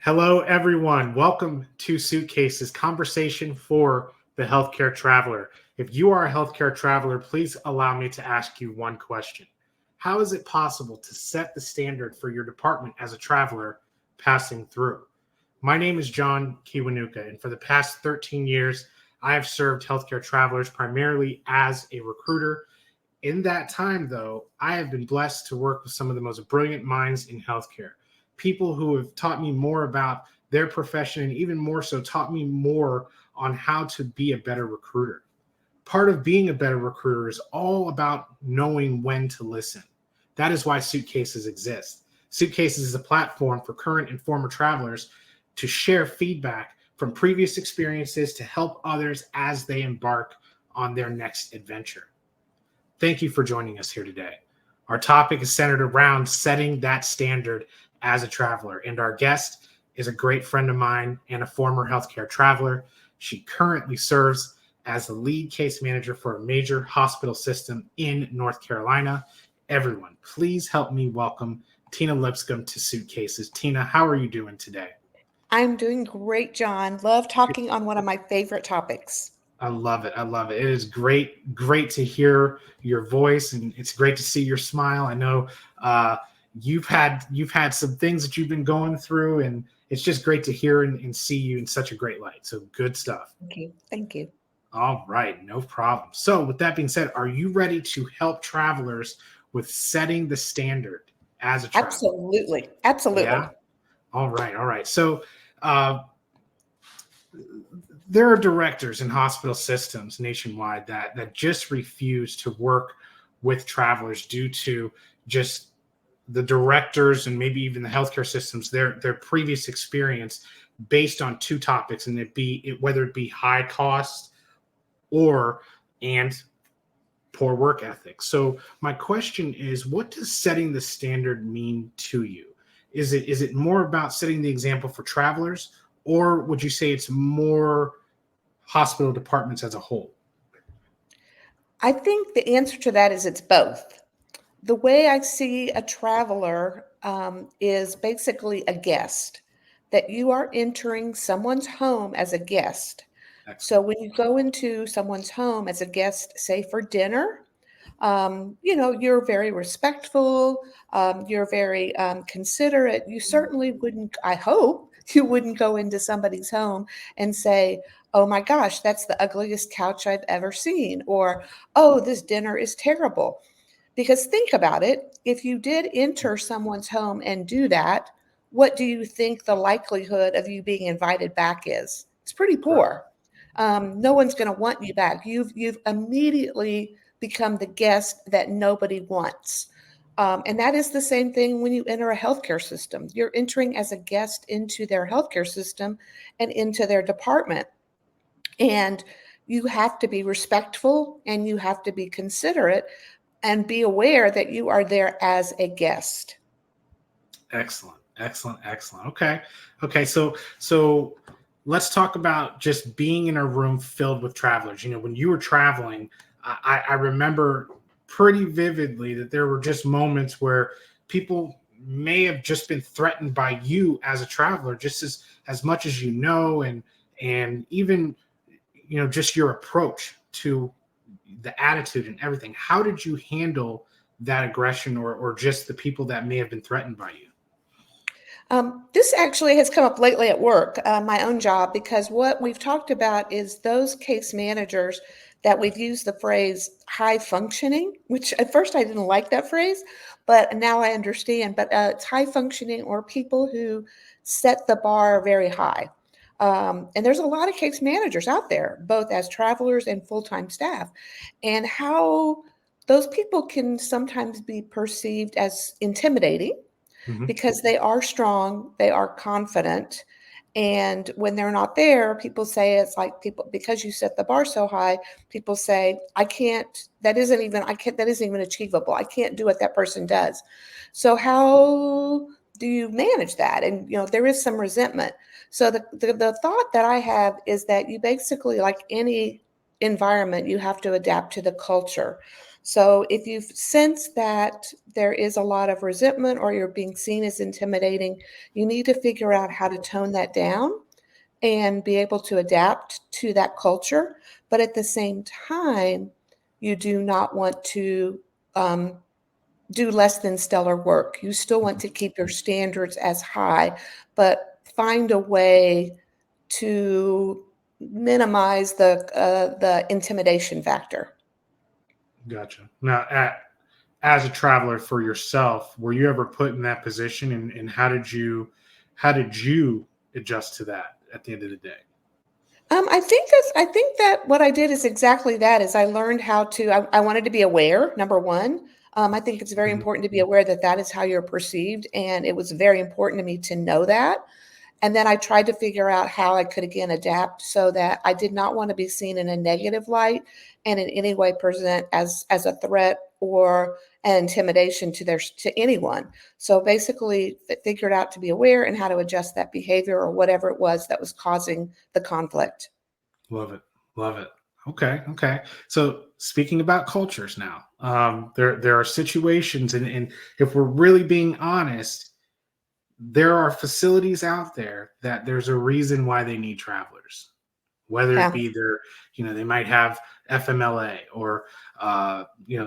Hello, everyone. Welcome to SuitCASES, conversation for the healthcare traveler. If you are a healthcare traveler, please allow me to ask you one question. How is it possible to set the standard for your department as a traveler passing through? My name is John Kiwanuka, and for the past 13 years, I have served healthcare travelers primarily as a recruiter. In that time, though, I have been blessed to work with some of the most brilliant minds in healthcare, people who have taught me more about their profession and even more so taught me more on how to be a better recruiter. Part of being a better recruiter is all about knowing when to listen. That is why SuitCASES exist. SuitCASES is a platform for current and former travelers to share feedback from previous experiences to help others as they embark on their next adventure. Thank you for joining us here today. Our topic is centered around setting that standard as a traveler, and our guest is a great friend of mine and a former healthcare traveler. She currently serves as the lead case manager for a major hospital system in North Carolina. Everyone, please help me welcome Tina Lipscomb to SuitCASES. Tina, how are you doing today? I'm doing great, John. Love talking on one of my favorite topics. I love it. I love it. It is great to hear your voice, and it's great to see your smile. I know you've had some things that you've been going through, and it's just great to hear and see you in such a great light. So good stuff. Thank you. Thank you. All right, no problem. So with that being said, are you ready to help travelers with setting the standard as a traveler? Absolutely. Absolutely. Yeah. All right. So there are directors in hospital systems nationwide that just refuse to work with travelers due to just the directors and maybe even the healthcare systems, their previous experience based on two topics, and whether it be high cost and poor work ethics. So my question is, what does setting the standard mean to you? Is it more about setting the example for travelers, or would you say it's more hospital departments as a whole? I think the answer to that is it's both. The way I see a traveler is basically a guest, that you are entering someone's home as a guest. Excellent. So when you go into someone's home as a guest, say for dinner, you're very respectful, you're very considerate. You certainly wouldn't, I hope, you wouldn't go into somebody's home and say, oh my gosh, that's the ugliest couch I've ever seen, or, oh, this dinner is terrible. Because think about it, if you did enter someone's home and do that, what do you think the likelihood of you being invited back is? It's pretty poor. No one's going to want you back. You've immediately become the guest that nobody wants. And that is the same thing when you enter a healthcare system. You're entering as a guest into their healthcare system and into their department. And you have to be respectful and you have to be considerate and be aware that you are there as a guest. Excellent. Okay. So let's talk about just being in a room filled with travelers. You know, when you were traveling, I remember pretty vividly that there were just moments where people may have just been threatened by you as a traveler, just as much as and even just your approach to the attitude and everything. How did you handle that aggression or just the people that may have been threatened by you? This actually has come up lately at work, my own job, because what we've talked about is those case managers that we've used the phrase high functioning, which at first I didn't like that phrase, but now I understand. But it's high functioning, or people who set the bar very high. And there's a lot of case managers out there, both as travelers and full-time staff, and how those people can sometimes be perceived as intimidating because they are strong, they are confident. And when they're not there, people say it's like because you set the bar so high, people say, that isn't even achievable. I can't do what that person does. So how do you manage that? And, there is some resentment. So the thought that I have is that you basically, like any environment, you have to adapt to the culture. So if you sense that there is a lot of resentment or you're being seen as intimidating, you need to figure out how to tone that down and be able to adapt to that culture. But at the same time, you do not want to um, do less than stellar work. You still want to keep your standards as high, but find a way to minimize the intimidation factor. Gotcha. Now, as a traveler for yourself, were you ever put in that position, and how did you adjust to that at the end of the day? I think that what I did is exactly that. Is I learned how to. I wanted to be aware. Number one, I think it's very Mhm. important to be aware that that is how you're perceived, and it was very important to me to know that. And then I tried to figure out how I could again adapt so that I did not want to be seen in a negative light and in any way present as a threat or an intimidation to anyone. So basically figured out to be aware and how to adjust that behavior or whatever it was that was causing the conflict. Love it. Love it. Okay. Okay. So speaking about cultures now, there are situations, and if we're really being honest, there are facilities out there that there's a reason why they need travelers, whether it Yeah. be they might have FMLA, or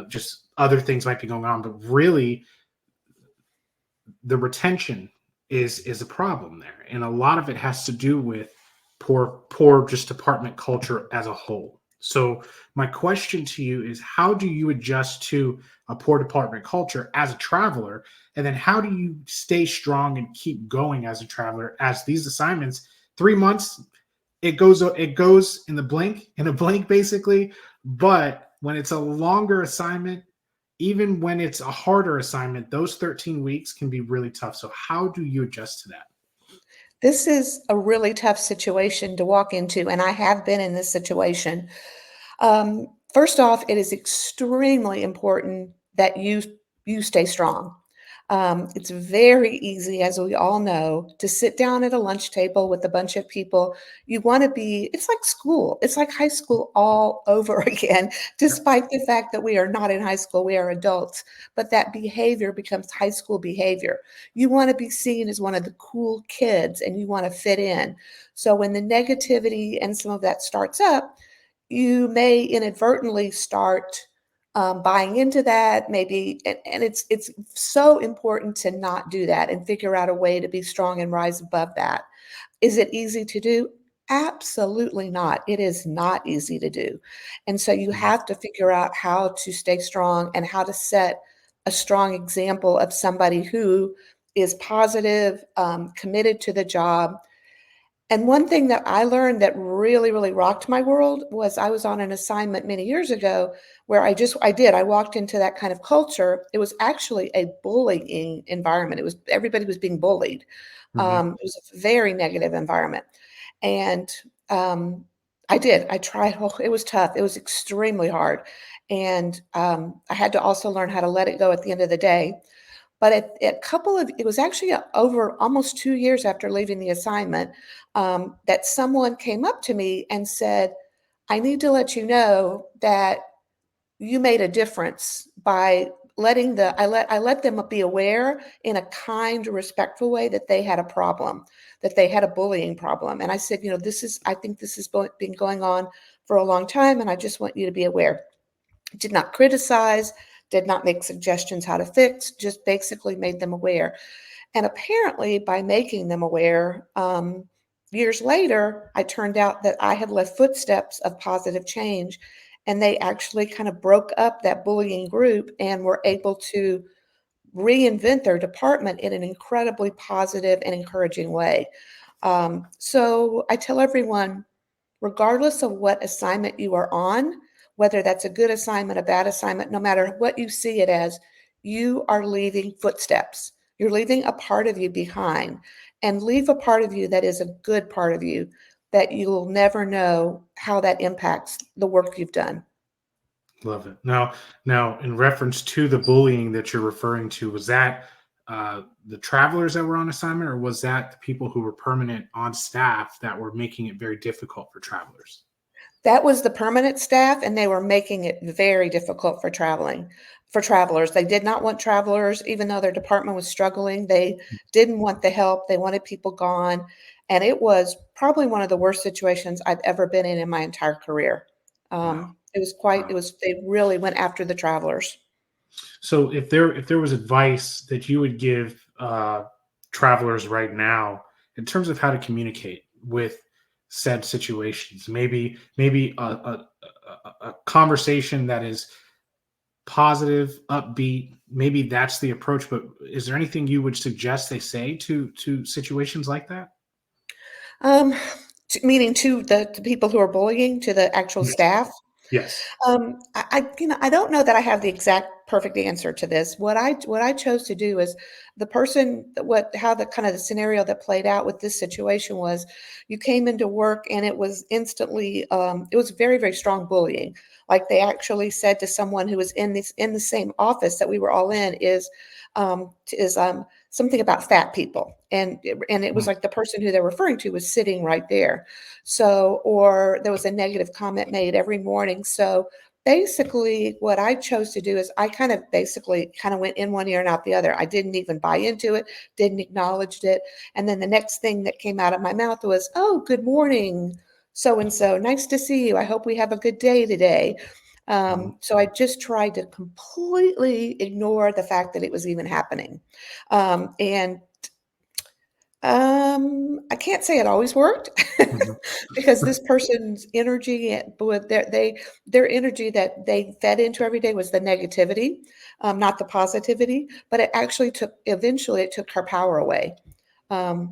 just other things might be going on, but really the retention is a problem there, and a lot of it has to do with poor just department culture as a whole. So my question to you is, how do you adjust to a poor department culture as a traveler, and then how do you stay strong and keep going as a traveler, as these assignments, 3 months, it goes in a blink basically, but when it's a longer assignment, even when it's a harder assignment, those 13 weeks can be really tough. So how do you adjust to that? This is a really tough situation to walk into, and I have been in this situation. First off, it is extremely important that you stay strong. It's very easy, as we all know, to sit down at a lunch table with a bunch of people. You want to be, it's like school. It's like high school all over again, despite the fact that we are not in high school, we are adults. But that behavior becomes high school behavior. You want to be seen as one of the cool kids and you want to fit in. So when the negativity and some of that starts up, you may inadvertently start buying into that, maybe, and it's so important to not do that and figure out a way to be strong and rise above that. Is it easy to do? Absolutely not. It is not easy to do. And so you Mhm. have to figure out how to stay strong and how to set a strong example of somebody who is positive, committed to the job. And one thing that I learned that really, really rocked my world was I was on an assignment many years ago where I walked into that kind of culture. It was actually a bullying environment. It was everybody was being bullied. Mhm. It was a very negative environment. And I tried. Oh, it was tough. It was extremely hard. And I had to also learn how to let it go at the end of the day. But it was actually over almost 2 years after leaving the assignment, that someone came up to me and said, I need to let you know that you made a difference by I let them be aware in a kind, respectful way that they had a problem, that they had a bullying problem. And I said, I think this has been going on for a long time, and I just want you to be aware. Did not criticize, did not make suggestions how to fix, just basically made them aware. And apparently, by making them aware, years later, I turned out that I had left footsteps of positive change. And they actually kind of broke up that bullying group and were able to reinvent their department in an incredibly positive and encouraging way. So I tell everyone, regardless of what assignment you are on, whether that's a good assignment, a bad assignment, no matter what you see it as, you are leaving footsteps. You're leaving a part of you behind, and leave a part of you that is a good part of you that you will never know how that impacts the work you've done. Love it. Now, in reference to the bullying that you're referring to, was that the travelers that were on assignment, or was that the people who were permanent on staff that were making it very difficult for travelers? That was the permanent staff, and they were making it very difficult for travelers. They did not want travelers, even though their department was struggling. They didn't want the help. They wanted people gone. And it was probably one of the worst situations I've ever been in my entire career. Wow. It was, they really went after the travelers. So if there was advice that you would give travelers right now in terms of how to communicate with said situations, maybe a conversation that is positive, upbeat, maybe that's the approach. But is there anything you would suggest they say to situations like that? Um, Meaning to the people who are bullying, to the actual Yes. staff. Yes. I don't know that I have the exact perfect answer to this. What I chose to do is the person what how the kind of the scenario that played out with this situation was you came into work and it was instantly it was very, very strong bullying. Like they actually said to someone who was in the same office that we were all in something about fat people. And it was Mm. like the person who they're referring to was sitting right there. So, or there was a negative comment made every morning. So basically what I chose to do is I kind of basically kind of went in one ear and out the other. I didn't even buy into it, didn't acknowledge it. And then the next thing that came out of my mouth was, "Oh, good morning, so and so. Nice to see you. I hope we have a good day today." Mhm. So I just tried to completely ignore the fact that it was even happening. And I can't say it always worked Mhm. because this person's energy, but their energy that they fed into every day was the negativity, not the positivity. But it actually eventually it took her power away.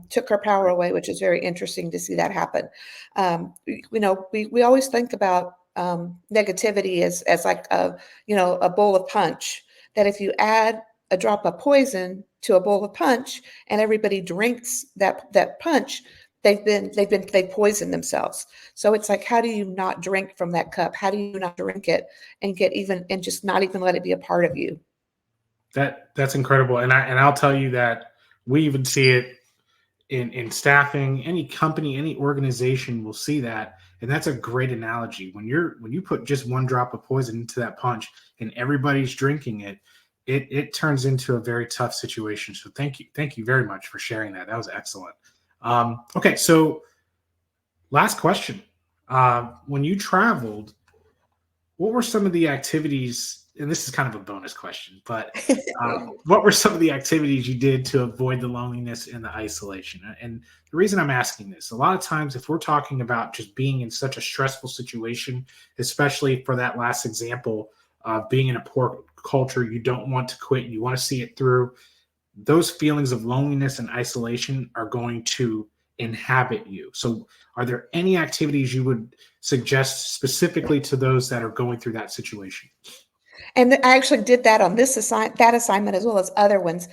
Took her power away, which is very interesting to see that happen. We always think about negativity as like a bowl of punch. That if you add a drop of poison to a bowl of punch and everybody drinks that punch, they poison themselves. So it's like, how do you not drink from that cup? How do you not drink it and get even and just not even let it be a part of you? That's incredible, and I'll tell you that we even see it in staffing. Any company, any organization will see that, and that's a great analogy. When you put just one drop of poison into that punch and everybody's drinking it, it turns into a very tough situation. So thank you very much for sharing that. That was excellent. Okay, so last question. When you traveled, what were some of the activities? And this is kind of a bonus question, but what were some of the activities you did to avoid the loneliness and the isolation? And the reason I'm asking this, a lot of times, if we're talking about just being in such a stressful situation, especially for that last example of being in a poor culture, you don't want to quit, you want to see it through. Those feelings of loneliness and isolation are going to inhabit you. So, are there any activities you would suggest specifically to those that are going through that situation? And I actually did that on that assignment as well as other ones.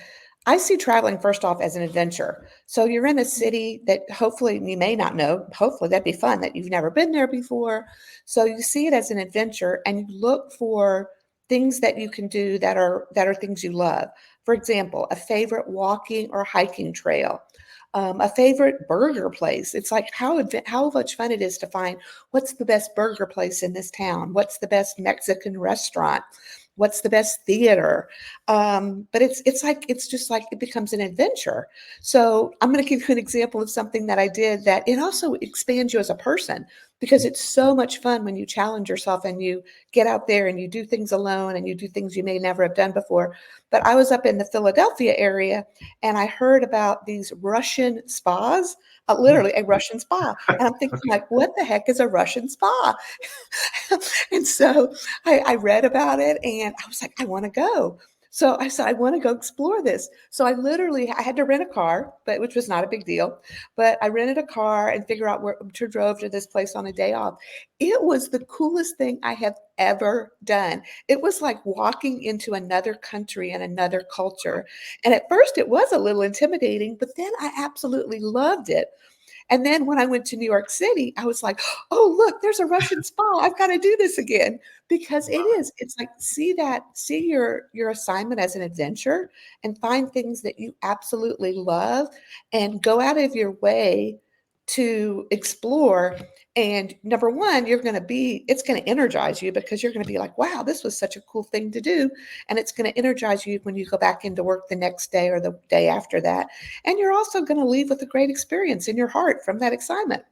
I see traveling first off as an adventure. So you're in a city that hopefully you may not know. Hopefully that'd be fun that you've never been there before. So you see it as an adventure and you look for things that you can do that are things you love. For example, a favorite walking or hiking trail. A favorite burger place. It's like how much fun it is to find what's the best burger place in this town? What's the best Mexican restaurant? What's the best theater? But it's just like it becomes an adventure. So I'm going to give you an example of something that I did that it also expands you as a person because it's so much fun when you challenge yourself and you get out there and you do things alone and you do things you may never have done before. But I was up in the Philadelphia area and I heard about these Russian spas, literally a Russian spa. And I'm thinking, Okay. like, what the heck is a Russian spa? And so I read about it and I was like, I want to go. So I said, I want to go explore this. So I had to rent a car, but which was not a big deal. But I rented a car and figure out where to drove to this place on a day off. It was the coolest thing I have ever done. It was like walking into another country and another culture. And at first it was a little intimidating, but then I absolutely loved it. And then when I went to New York City, I was like, "Oh, look, there's a Russian spa. I've got to do this again." Because it Love is. It's like see your assignment as an adventure and find things that you absolutely love and go out of your way to explore. And number one, it's going to energize you because you're going to be like, wow, this was such a cool thing to do. And it's going to energize you when you go back into work the next day or the day after that. And you're also going to leave with a great experience in your heart from that assignment.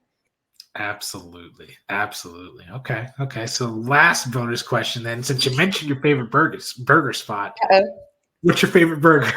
Absolutely. Absolutely. Okay. Okay. So last bonus question then, since you mentioned your favorite burger spot, Uh-oh. what's your favorite burger?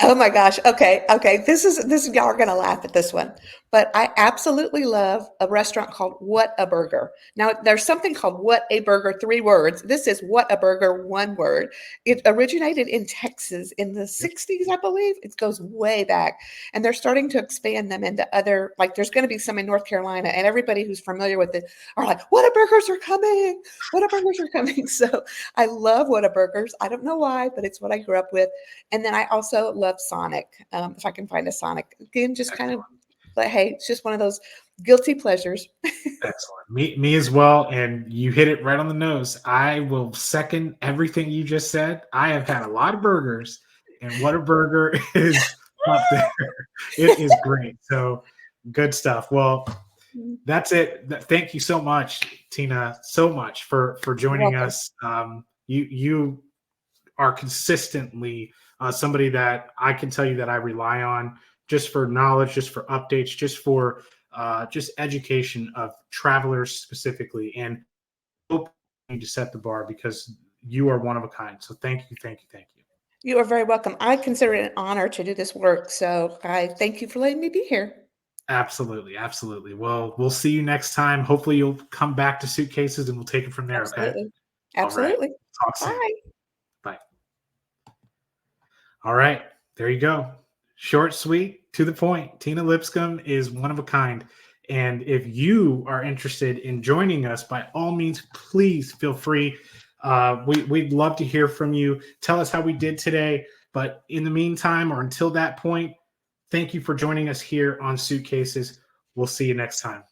Oh my gosh. Okay. Okay. This is y'all are gonna laugh at this one. But I absolutely love a restaurant called What a Burger. Now there's something called What a Burger, 3 words. This is What a Burger, 1 word. It originated in Texas in the 60s, I believe. It goes way back. And they're starting to expand them into other, like there's going to be some in North Carolina, and everybody who's familiar with it are like, What a Burgers are coming. What a Burgers are coming. So I love What a Burgers. I don't know why, but it's what I grew up with. And then I also love Sonic. If I can find a Sonic, again, just kind of, but hey, it's just one of those guilty pleasures. Excellent. Me as well. And you hit it right on the nose. I will second everything you just said. I have had a lot of burgers, and What a Burger is up there. It is great. So good stuff. Well, that's it. Thank you so much, Tina, so much for joining us. You are consistently somebody that I can tell you that I rely on just for knowledge, just for updates, just for just education of travelers specifically, and hope to set the bar because you are one of a kind. So thank you, thank you, thank you. You are very welcome. I consider it an honor to do this work. So I thank you for letting me be here. Absolutely, absolutely. Well, we'll see you next time. Hopefully you'll come back to Suitcases and we'll take it from there. Absolutely. Okay. All right. Absolutely. Talk soon. Bye. Bye. All right. There you go. Short, sweet, to the point. Tina Lipscomb is one of a kind. And if you are interested in joining us, by all means, please feel free. We'd love to hear from you. Tell us how we did today. But in the meantime, or until that point, thank you for joining us here on SuitCases. We'll see you next time.